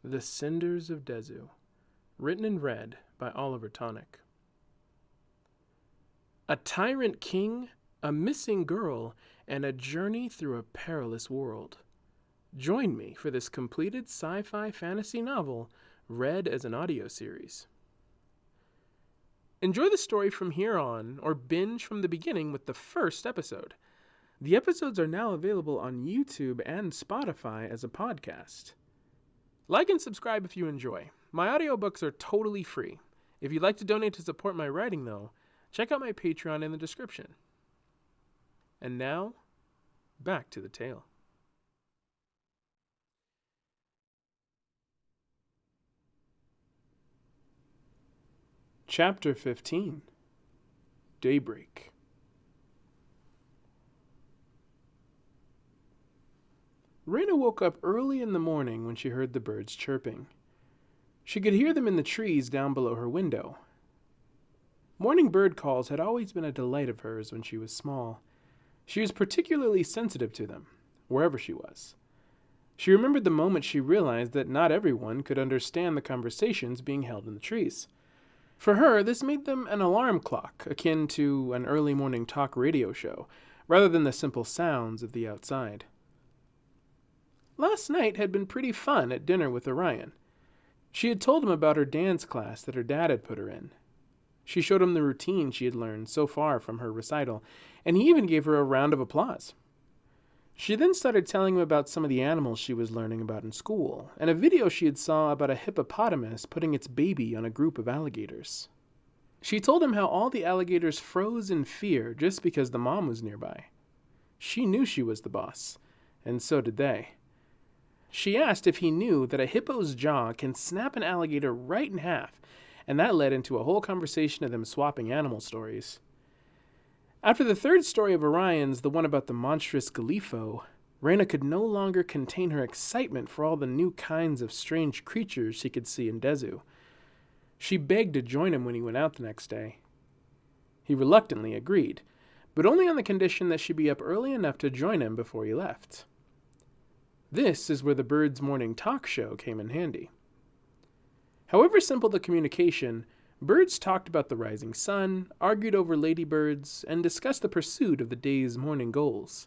The Cinders of Dezu, written and read by Tonic. A tyrant king, a missing girl, and a journey through a perilous world. Join me for this completed sci-fi fantasy novel, read as an audio series. Enjoy the story from here on, or binge from the beginning with the first episode. The episodes are now available on YouTube and Spotify as a podcast. Like and subscribe if you enjoy. My audiobooks are totally free. If you'd like to donate to support my writing, though, check out my Patreon in the description. And now, back to the tale. Chapter 15. Daybreak. Raina woke up early in the morning when she heard the birds chirping. She could hear them in the trees down below her window. Morning bird calls had always been a delight of hers when she was small. She was particularly sensitive to them, wherever she was. She remembered the moment she realized that not everyone could understand the conversations being held in the trees. For her, this made them an alarm clock, akin to an early morning talk radio show, rather than the simple sounds of the outside. Last night had been pretty fun at dinner with Orion. She had told him about her dance class that her dad had put her in. She showed him the routine she had learned so far from her recital, and he even gave her a round of applause. She then started telling him about some of the animals she was learning about in school, and a video she had saw about a hippopotamus putting its baby on a group of alligators. She told him how all the alligators froze in fear just because the mom was nearby. She knew she was the boss, and so did they. She asked if he knew that a hippo's jaw can snap an alligator right in half, and that led into a whole conversation of them swapping animal stories. After the third story of Orion's, the one about the monstrous Galifo, Raina could no longer contain her excitement for all the new kinds of strange creatures she could see in Dezu. She begged to join him when he went out the next day. He reluctantly agreed, but only on the condition that she be up early enough to join him before he left. This is where the birds' morning talk show came in handy. However simple the communication, birds talked about the rising sun, argued over ladybirds, and discussed the pursuit of the day's morning goals.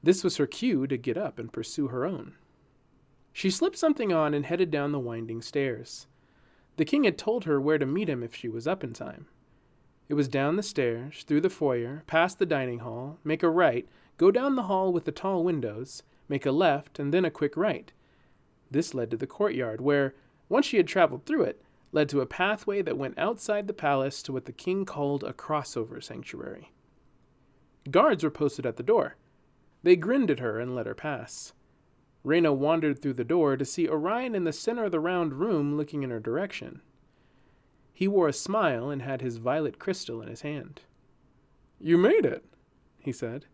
This was her cue to get up and pursue her own. She slipped something on and headed down the winding stairs. The king had told her where to meet him if she was up in time. It was down the stairs, through the foyer, past the dining hall, make a right, go down the hall with the tall windows, make a left, and then a quick right. This led to the courtyard, where, once she had traveled through it, led to a pathway that went outside the palace to what the king called a crossover sanctuary. Guards were posted at the door. They grinned at her and let her pass. Raina wandered through the door to see Orion in the center of the round room looking in her direction. He wore a smile and had his violet crystal in his hand. "You made it," he said.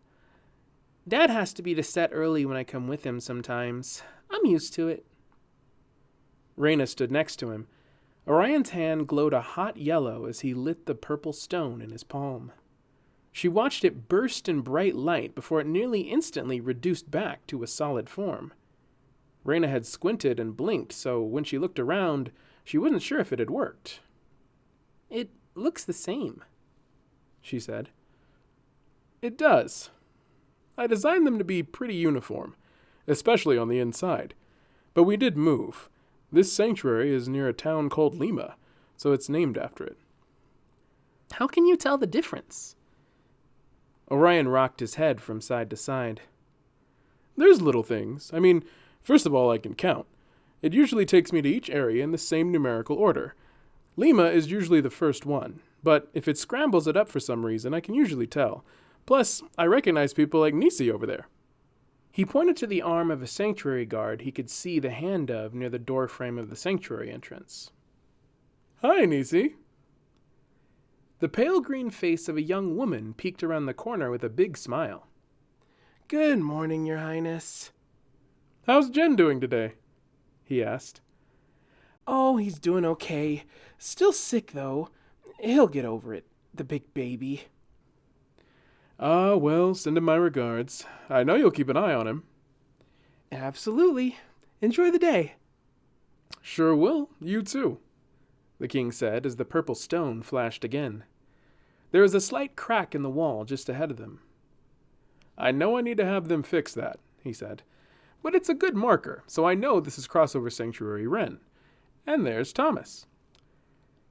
"Dad has to be to set early when I come with him sometimes. I'm used to it." Raina stood next to him. Orion's hand glowed a hot yellow as he lit the purple stone in his palm. She watched it burst in bright light before it nearly instantly reduced back to a solid form. Raina had squinted and blinked, so when she looked around, she wasn't sure if it had worked. "It looks the same," she said. "It does. I designed them to be pretty uniform, especially on the inside. But we did move. This sanctuary is near a town called Lima, so it's named after it." "How can you tell the difference?" Orion rocked his head from side to side. "There's little things. I mean, first of all, I can count. It usually takes me to each area in the same numerical order. Lima is usually the first one, but if it scrambles it up for some reason, I can usually tell. Plus, I recognize people like Nisi over there." He pointed to the arm of a sanctuary guard he could see the hand of near the doorframe of the sanctuary entrance. "Hi, Nisi." The pale green face of a young woman peeked around the corner with a big smile. "Good morning, Your Highness." "How's Jen doing today?" he asked. "Oh, he's doing okay. Still sick, though. He'll get over it, the big baby." "Ah, well, send him my regards. I know you'll keep an eye on him." "Absolutely. Enjoy the day." Sure will, you too, the king said as the purple stone flashed again. There was a slight crack in the wall just ahead of them. I know I need to have them fix that, he said, but it's a good marker, so I know this is Crossover Sanctuary Wren. And there's Thomas.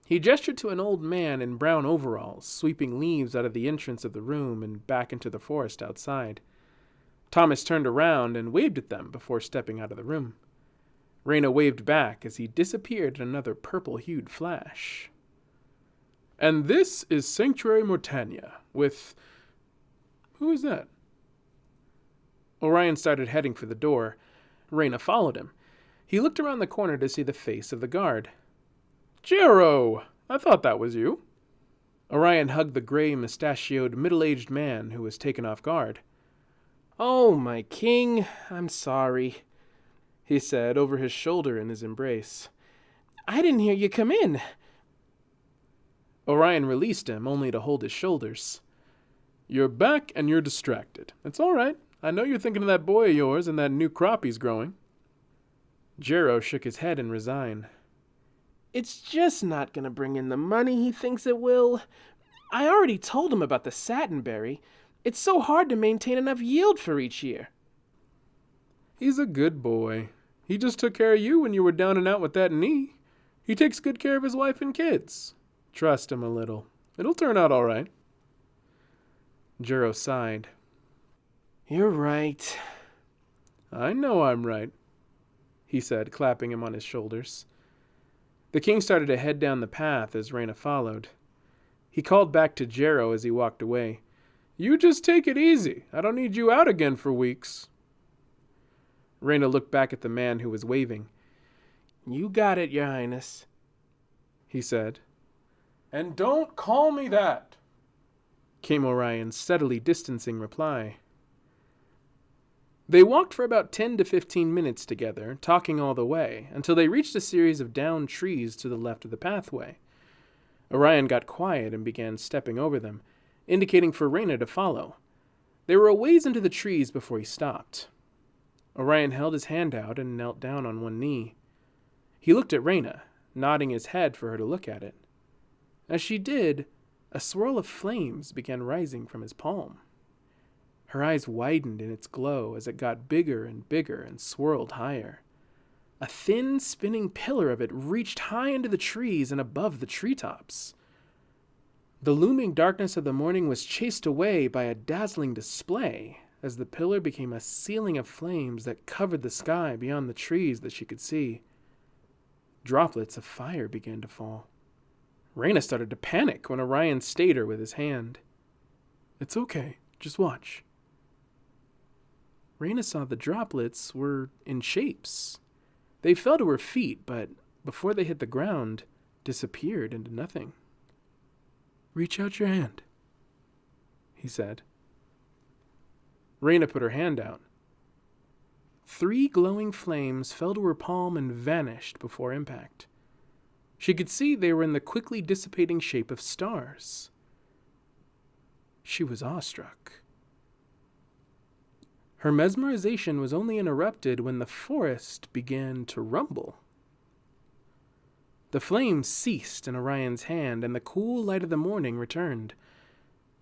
He gestured to an old man in brown overalls, sweeping leaves out of the entrance of the room and back into the forest outside. Thomas turned around and waved at them before stepping out of the room. Raina waved back as he disappeared in another purple-hued flash. And this is Sanctuary Mortania, with... Who is that? Orion started heading for the door. Raina followed him. He looked around the corner to see the face of the guard. Jero! I thought that was you. Orion hugged the gray, mustachioed, middle-aged man who was taken off guard. Oh, my king, I'm sorry, he said over his shoulder in his embrace. I didn't hear you come in. Orion released him, only to hold his shoulders. You're back and you're distracted. It's all right. I know you're thinking of that boy of yours and that new crop he's growing. Jero shook his head in resign. It's just not going to bring in the money he thinks it will. I already told him about the satinberry. It's so hard to maintain enough yield for each year. He's a good boy. He just took care of you when you were down and out with that knee. He takes good care of his wife and kids. Trust him a little. It'll turn out all right. Jero sighed. You're right. I know I'm right, he said, clapping him on his shoulders. The king started to head down the path as Raina followed. He called back to Jero as he walked away. You just take it easy. I don't need you out again for weeks. Raina looked back at the man who was waving. You got it, Your Highness, he said. And don't call me that, came Orion's steadily distancing reply. They walked for about 10 to 15 minutes together, talking all the way, until they reached a series of downed trees to the left of the pathway. Orion got quiet and began stepping over them, indicating for Raina to follow. They were a ways into the trees before he stopped. Orion held his hand out and knelt down on one knee. He looked at Raina, nodding his head for her to look at it. As she did, a swirl of flames began rising from his palm. Her eyes widened in its glow as it got bigger and swirled higher. A thin, spinning pillar of it reached high into the trees and above the treetops. The looming darkness of the morning was chased away by a dazzling display as the pillar became a ceiling of flames that covered the sky beyond the trees that she could see. Droplets of fire began to fall. Raina started to panic when Orion stayed her with his hand. It's okay, just watch. Raina saw the droplets were in shapes. They fell to her feet, but before they hit the ground, disappeared into nothing. Reach out your hand, he said. Raina put her hand out. 3 glowing flames fell to her palm and vanished before impact. She could see they were in the quickly dissipating shape of stars. She was awestruck. Her mesmerization was only interrupted when the forest began to rumble. The flames ceased in Orion's hand, and the cool light of the morning returned.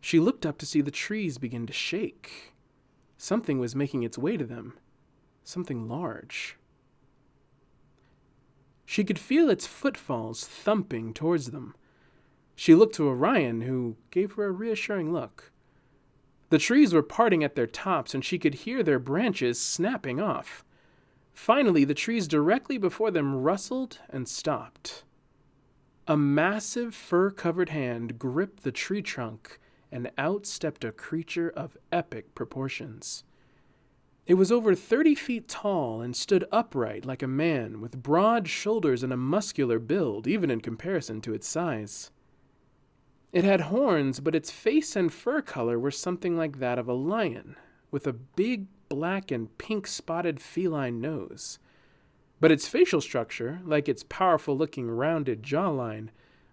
She looked up to see the trees begin to shake. Something was making its way to them. Something large. She could feel its footfalls thumping towards them. She looked to Orion, who gave her a reassuring look. The trees were parting at their tops, and she could hear their branches snapping off. Finally, the trees directly before them rustled and stopped. A massive fur-covered hand gripped the tree trunk, and out stepped a creature of epic proportions. It was over 30 feet tall and stood upright like a man, with broad shoulders and a muscular build, even in comparison to its size. It had horns, but its face and fur color were something like that of a lion, with a big black and pink spotted feline nose. But its facial structure, like its powerful-looking rounded jawline,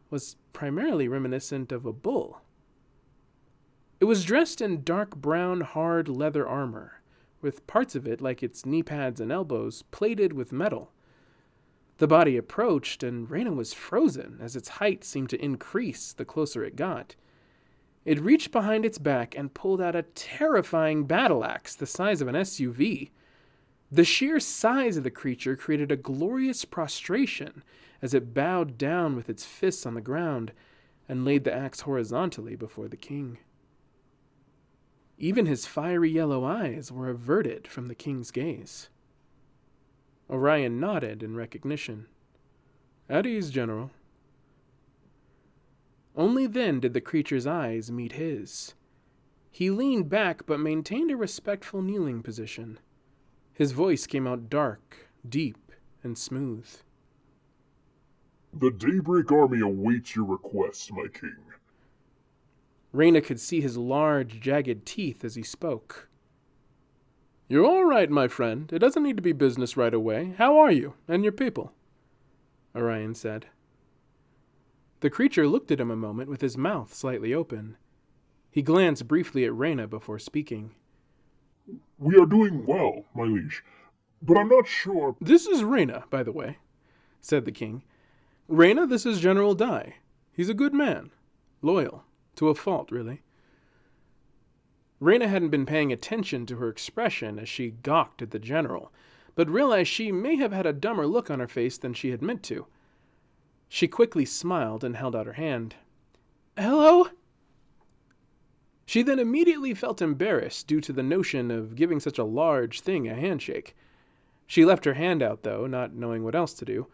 was primarily reminiscent of a bull. It was dressed in dark brown hard leather armor, with parts of it, like its knee pads and elbows, plated with metal. The body approached, and Raina was frozen as its height seemed to increase the closer it got. It reached behind its back and pulled out a terrifying battle axe the size of an SUV. The sheer size of the creature created a glorious prostration as it bowed down with its fists on the ground and laid the axe horizontally before the king. Even his fiery yellow eyes were averted from the king's gaze. Orion nodded in recognition. "At ease, General." Only then did the creature's eyes meet his. He leaned back but maintained a respectful kneeling position. His voice came out dark, deep, and smooth. "The Daybreak army awaits your request, my king." Raina could see his large, jagged teeth as he spoke. "You're all right, my friend. It doesn't need to be business right away. How are you, and your people?" Orion said. The creature looked at him a moment with his mouth slightly open. He glanced briefly at Raina before speaking. "We are doing well, my liege, but I'm not sure—" "This is Raina, by the way," said the king. "Raina, this is General Dai. He's a good man. Loyal. To a fault, really." Raina hadn't been paying attention to her expression as she gawked at the general, but realized she may have had a dumber look on her face than she had meant to. She quickly smiled and held out her hand. "Hello?" She then immediately felt embarrassed due to the notion of giving such a large thing a handshake. She left her hand out, though, not knowing what else to do.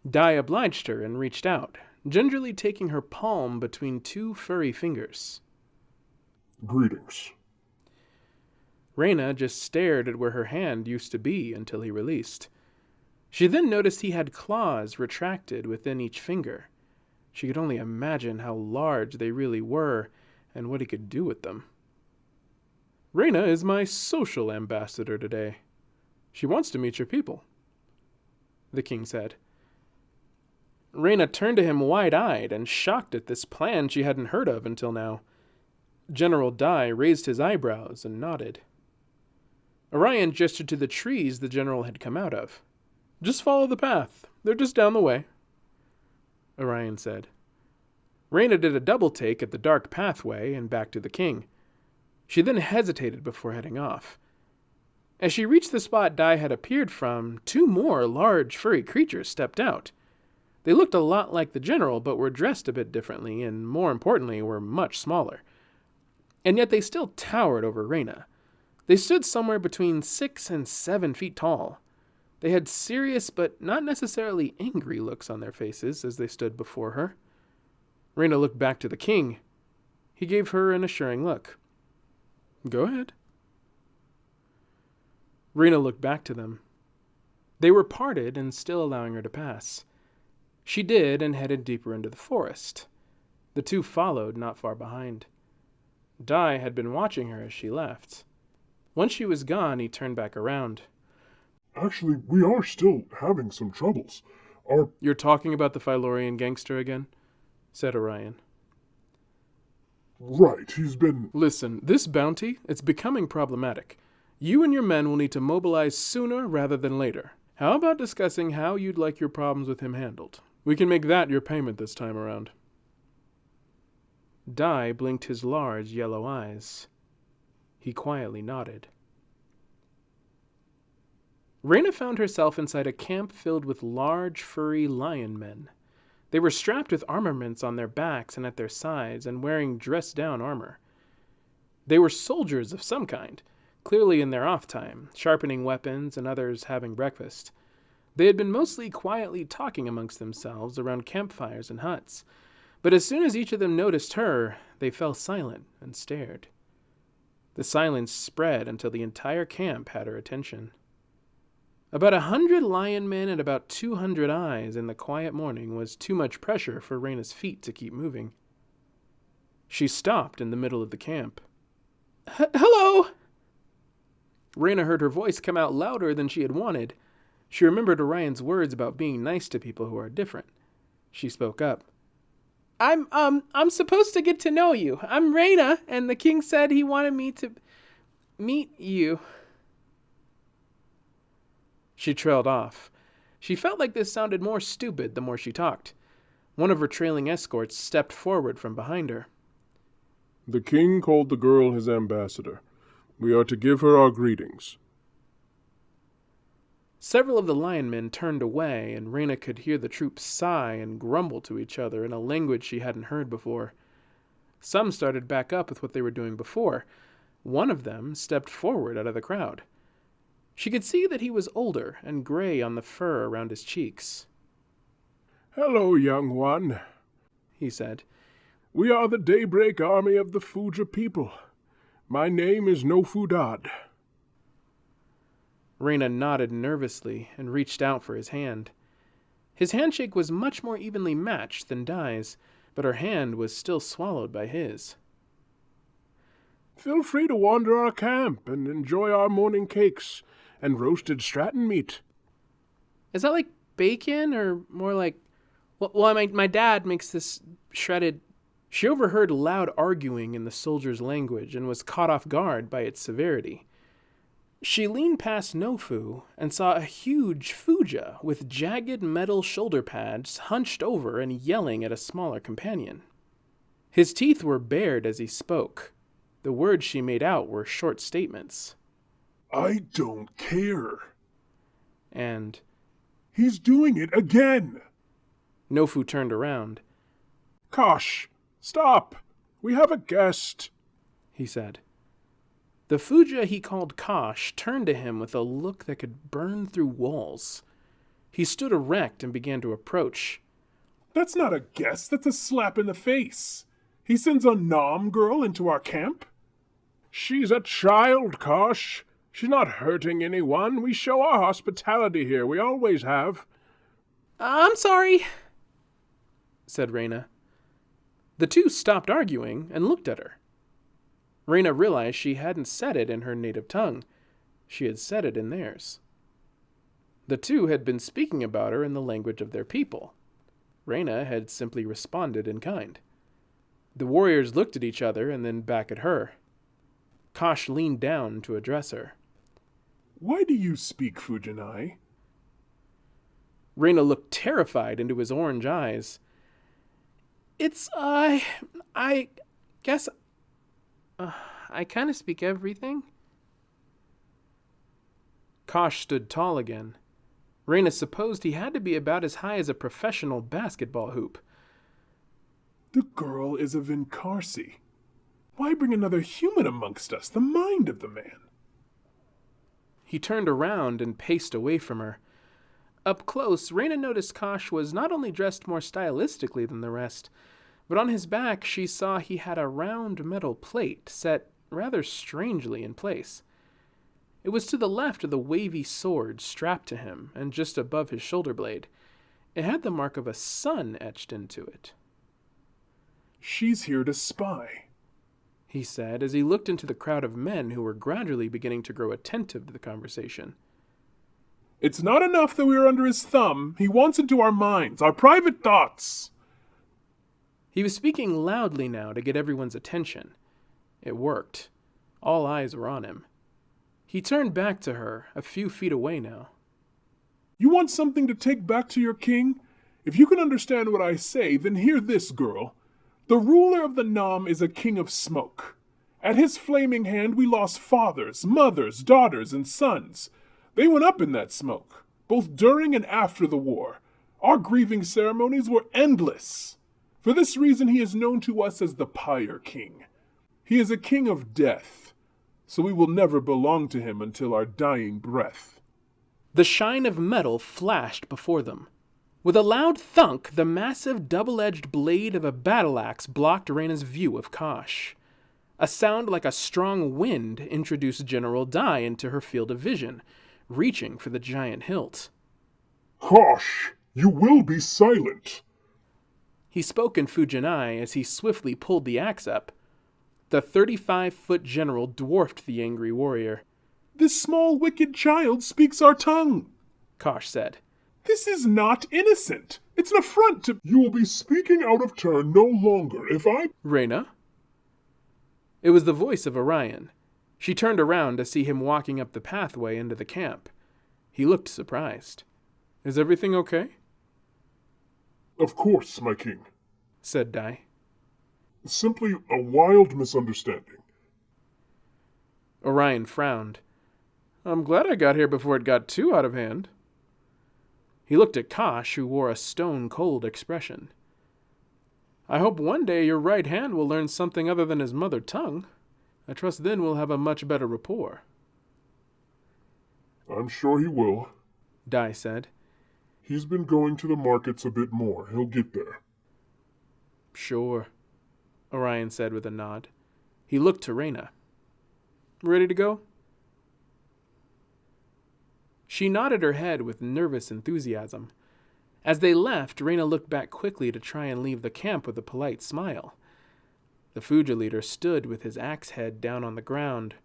Dai obliged her and reached out, gingerly taking her palm between two furry fingers. "Greetings." Raina just stared at where her hand used to be until he released. She then noticed he had claws retracted within each finger. She could only imagine how large they really were and what he could do with them. "Raina is my social ambassador today. She wants to meet your people," the king said. Raina turned to him wide-eyed and shocked at this plan she hadn't heard of until now. General Dai raised his eyebrows and nodded. Orion gestured to the trees the general had come out of. "Just follow the path. They're just down the way," Orion said. Raina did a double take at the dark pathway and back to the king. She then hesitated before heading off. As she reached the spot Dai had appeared from, two more large furry creatures stepped out. They looked a lot like the general, but were dressed a bit differently, and more importantly, were much smaller. And yet they still towered over Raina. They stood somewhere between 6 and 7 feet tall. They had serious but not necessarily angry looks on their faces as they stood before her. Raina looked back to the king. He gave her an assuring look. "Go ahead." Raina looked back to them. They were parted and still allowing her to pass. She did and headed deeper into the forest. The two followed not far behind. Dai had been watching her as she left. Once she was gone, he turned back around. "Actually, we are still having some troubles. You're talking about the Phylorian gangster again?" said Orion. "Right, he's been—" "Listen, this bounty, it's becoming problematic. You and your men will need to mobilize sooner rather than later. How about discussing how you'd like your problems with him handled? We can make that your payment this time around." Dai blinked his large yellow eyes. He quietly nodded. Raina found herself inside a camp filled with large, furry lion men. They were strapped with armaments on their backs and at their sides and wearing dressed-down armor. They were soldiers of some kind, clearly in their off time, sharpening weapons and others having breakfast. They had been mostly quietly talking amongst themselves around campfires and huts, but as soon as each of them noticed her, they fell silent and stared. The silence spread until the entire camp had her attention. About 100 lion men and about 200 eyes in the quiet morning was too much pressure for Raina's feet to keep moving. She stopped in the middle of the camp. "Hello!" Raina heard her voice come out louder than she had wanted. She remembered Orion's words about being nice to people who are different. She spoke up. I'm supposed to get to know you. I'm Raina, and the king said he wanted me to meet you." She trailed off. She felt like this sounded more stupid the more she talked. One of her trailing escorts stepped forward from behind her. The king called the girl his ambassador. We are to give her our greetings. Several of the lion men turned away, and Raina could hear the troops sigh and grumble to each other in a language she hadn't heard before. Some started back up with what they were doing before. One of them stepped forward out of the crowd. She could see that he was older and gray on the fur around his cheeks. Hello, young one, he said. We are the Daybreak army of the Fuja people. My name is Nofudad. Raina nodded nervously and reached out for his hand. His handshake was much more evenly matched than Dai's, but her hand was still swallowed by his. Feel free to wander our camp and enjoy our morning cakes and roasted Stratton meat. Is that like bacon or more like... Well, my dad makes this shredded... She overheard loud arguing in the soldiers' language and was caught off guard by its severity. She leaned past Nofu and saw a huge Fuja with jagged metal shoulder pads hunched over and yelling at a smaller companion. His teeth were bared as he spoke. The words she made out were short statements. I don't care. And... He's doing it again. Nofu turned around. Kosh, stop. We have a guest, he said. The Fuja he called Kosh turned to him with a look that could burn through walls. He stood erect and began to approach. That's not a guest, that's a slap in the face. He sends a Nom girl into our camp? She's a child, Kosh. She's not hurting anyone. We show our hospitality here. We always have. I'm sorry, said Raina. The two stopped arguing and looked at her. Raina realized she hadn't said it in her native tongue. She had said it in theirs. The two had been speaking about her in the language of their people. Raina had simply responded in kind. The warriors looked at each other and then back at her. Kosh leaned down to address her. Why do you speak Fujanai? Raina looked terrified into his orange eyes. I guess... I kind of speak everything. Kosh stood tall again. Raina supposed he had to be about as high as a professional basketball hoop. The girl is a Vinkarsi. Why bring another human amongst us, the mind of the man? He turned around and paced away from her. Up close, Raina noticed Kosh was not only dressed more stylistically than the rest, but on his back she saw he had a round metal plate set rather strangely in place. It was to the left of the wavy sword strapped to him and just above his shoulder blade. It had the mark of a sun etched into it. She's here to spy, he said as he looked into the crowd of men who were gradually beginning to grow attentive to the conversation. It's not enough that we are under his thumb. He wants into our minds, our private thoughts. He was speaking loudly now to get everyone's attention. It worked. All eyes were on him. He turned back to her, a few feet away now. You want something to take back to your king? If you can understand what I say, then hear this, girl. The ruler of the Nam is a king of smoke. At his flaming hand we lost fathers, mothers, daughters, and sons. They went up in that smoke, both during and after the war. Our grieving ceremonies were endless. For this reason he is known to us as the Pyre King. He is a king of death, so we will never belong to him until our dying breath. The shine of metal flashed before them. With a loud thunk, the massive double-edged blade of a battle axe blocked Raina's view of Kosh. A sound like a strong wind introduced General Dai into her field of vision, reaching for the giant hilt. Kosh, you will be silent. He spoke in Fujanai as he swiftly pulled the axe up. The 35-foot general dwarfed the angry warrior. This small wicked child speaks our tongue, Kosh said. This is not innocent. It's an affront to... You will be speaking out of turn no longer if I... Raina? It was the voice of Orion. She turned around to see him walking up the pathway into the camp. He looked surprised. Is everything okay? Of course, my king. Said Dai. Simply a wild misunderstanding. Orion frowned. I'm glad I got here before it got too out of hand. He looked at Kosh, who wore a stone-cold expression. I hope one day your right hand will learn something other than his mother tongue. I trust then we'll have a much better rapport. I'm sure he will, Dai said. He's been going to the markets a bit more. He'll get there. Sure, Orion said with a nod. He looked to Raina. Ready to go? She nodded her head with nervous enthusiasm. As they left, Raina looked back quickly to try and leave the camp with a polite smile. The Fuja leader stood with his axe head down on the ground,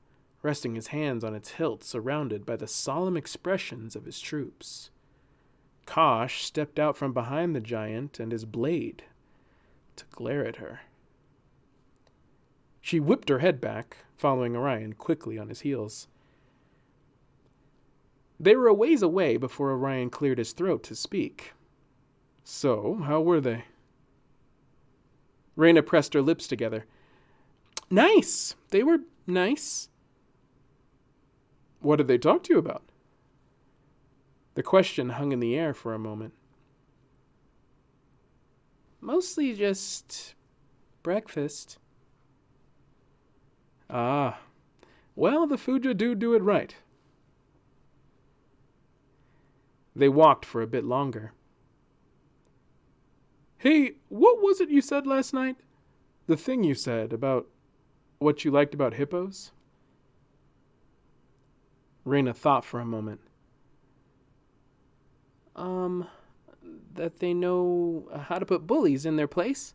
resting his hands on its hilt, surrounded by the solemn expressions of his troops. Kosh stepped out from behind the giant and his blade to glare at her. She whipped her head back, following Orion quickly on his heels. They were a ways away before Orion cleared his throat to speak. So, how were they? Raina pressed her lips together. Nice! They were nice. What did they talk to you about? The question hung in the air for a moment. Mostly just breakfast. Ah, well, the Fuja do it right. They walked for a bit longer. Hey, what was it you said last night? The thing you said about what you liked about hippos? Raina thought for a moment. That they know how to put bullies in their place?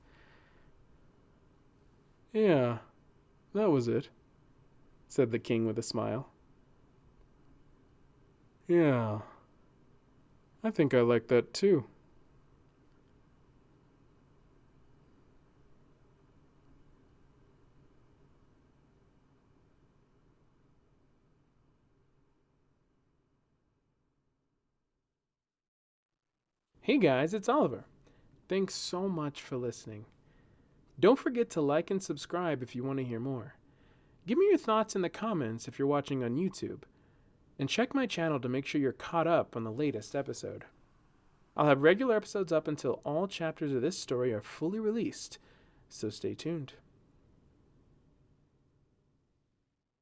Yeah, that was it, said the king with a smile. Yeah, I think I like that too. Hey guys, it's Oliver. Thanks so much for listening. Don't forget to like and subscribe if you want to hear more. Give me your thoughts in the comments if you're watching on YouTube. And check my channel to make sure you're caught up on the latest episode. I'll have regular episodes up until all chapters of this story are fully released, so stay tuned.